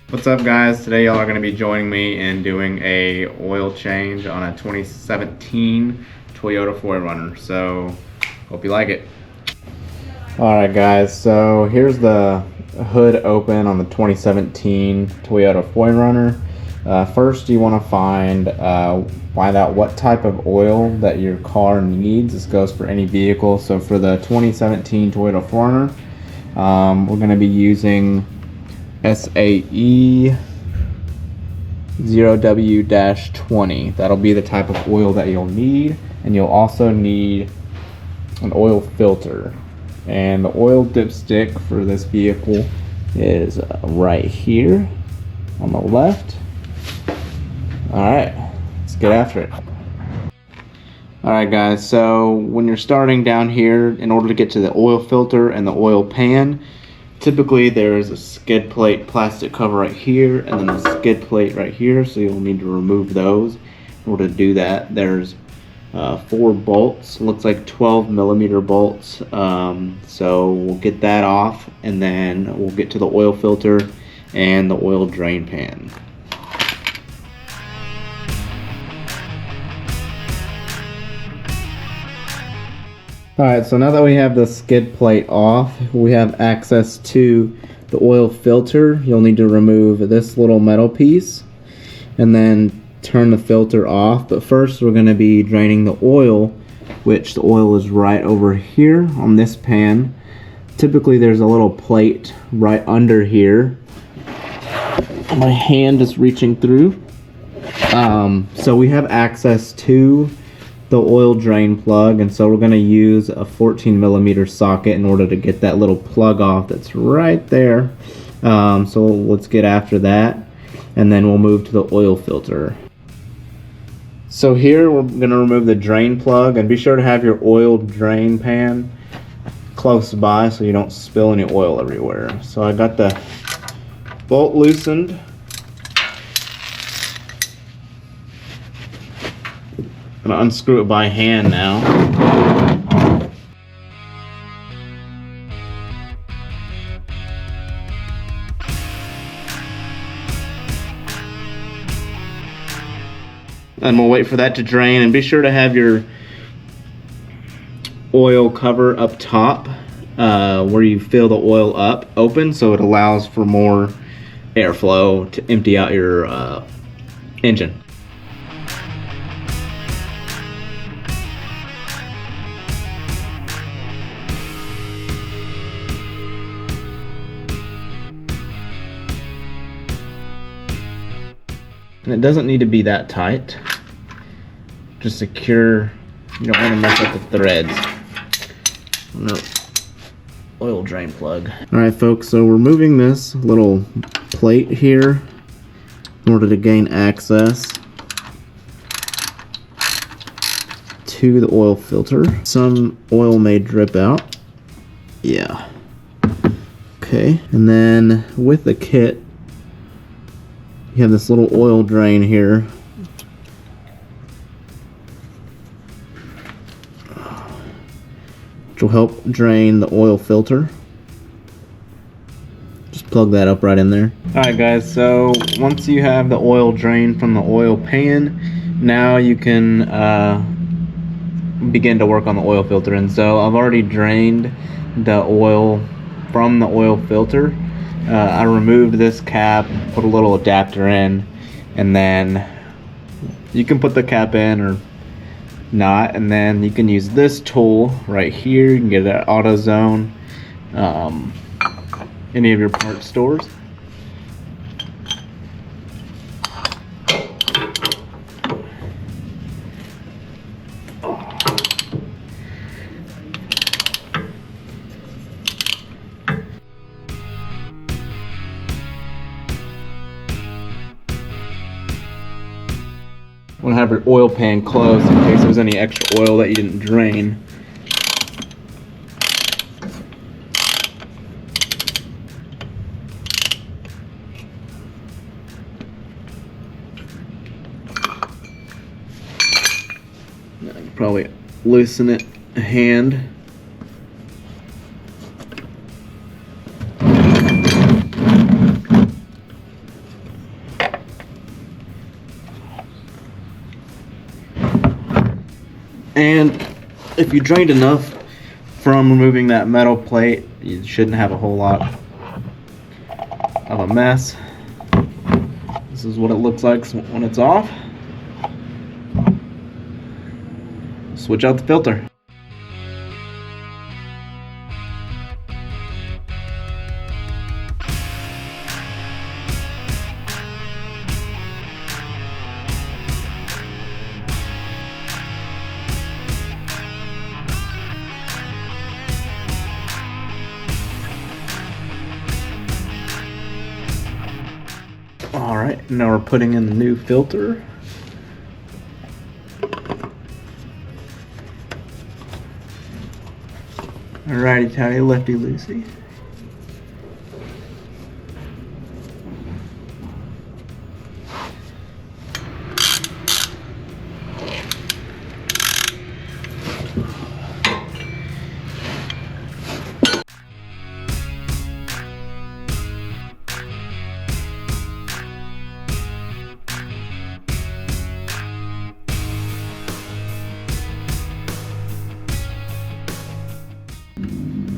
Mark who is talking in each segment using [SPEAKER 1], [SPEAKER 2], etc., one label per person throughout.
[SPEAKER 1] What's up, guys? Today y'all are going to be joining me in doing a oil change on a 2017 Toyota Forerunner. So hope you like it. Alright guys, so here's the hood open on the 2017 Toyota Forerunner. First you want to find out what type of oil that your car needs. This goes for any vehicle. So for the 2017 Toyota Forerunner, we're going to be using SAE 0W-20. That'll be the type of oil that you'll need, and you'll also need an oil filter. And the oil dipstick for this vehicle is right here on the left. Alright, let's get after it. Alright guys, so when you're starting down here, in order to get to the oil filter and the oil pan, typically there's a skid plate plastic cover right here and then a skid plate right here, so you'll need to remove those. In order to do that, there's 4 bolts, looks like 12mm bolts, so we'll get that off and then we'll get to the oil filter and the oil drain pan. Alright, so now that we have the skid plate off, we have access to the oil filter. You'll need to remove this little metal piece and then turn the filter off. But first we're going to be draining the oil, which the oil is right over here on this pan. Typically there's a little plate right under here. My hand is reaching through. So we have access to the oil drain plug, and so we're going to use a 14mm socket in order to get that little plug off that's right there. So let's get after that, and then we'll move to the oil filter. So here we're going to remove the drain plug, and be sure to have your oil drain pan close by so you don't spill any oil everywhere. So I got the bolt loosened. I'm going to unscrew it by hand now. And we'll wait for that to drain, and be sure to have your oil cover up top where you fill the oil up open, so it allows for more airflow to empty out your engine. And it doesn't need to be that tight. Just secure. You don't want to mess up the threads. No oil drain plug. Alright folks, so we're moving this little plate here in order to gain access to the oil filter. Some oil may drip out. Yeah. Okay, and then with the kit, you have this little oil drain here. Which will help drain the oil filter. Just plug that up right in there. Alright guys, so once you have the oil drained from the oil pan, now you can begin to work on the oil filter. And so I've already drained the oil from the oil filter. I removed this cap, put a little adapter in, and then you can put the cap in or not, and then you can use this tool right here. You can get it at AutoZone, any of your parts stores. Want to have your oil pan closed in case there's any extra oil that you didn't drain. I can probably loosen it a hand. And if you drained enough from removing that metal plate, you shouldn't have a whole lot of a mess. This is what it looks like when it's off. Switch out the filter. Alright, now we're putting in the new filter. Alrighty, tighty, lefty, loosey.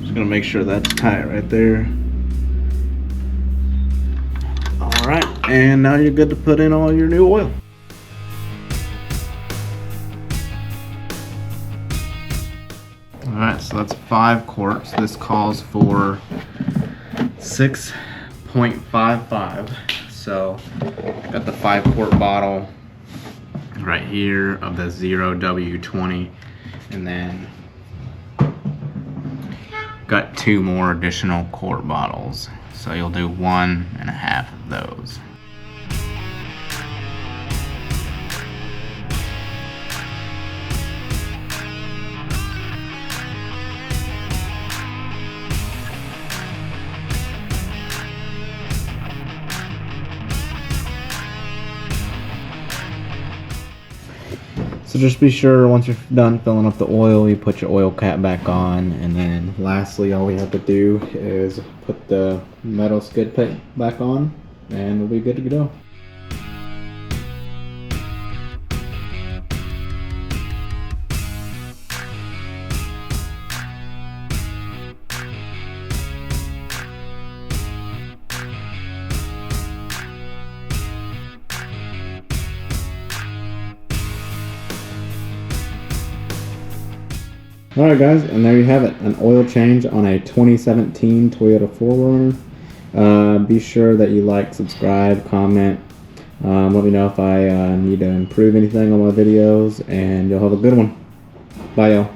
[SPEAKER 1] Just gonna make sure that's tight right there. Alright, and now you're good to put in all your new oil. Alright, so that's 5 quarts. This calls for 6.55. So, got the 5 quart bottle right here of the 0W20, and then got 2 more additional quart bottles. So you'll do 1.5 of those. So just be sure once you're done filling up the oil, you put your oil cap back on, and then lastly all we have to do is put the metal skid plate back on and we'll be good to go. Alright guys, and there you have it, an oil change on a 2017 Toyota Forerunner. Be sure that you like, subscribe, comment, let me know if I need to improve anything on my videos, and you'll have a good one. Bye y'all.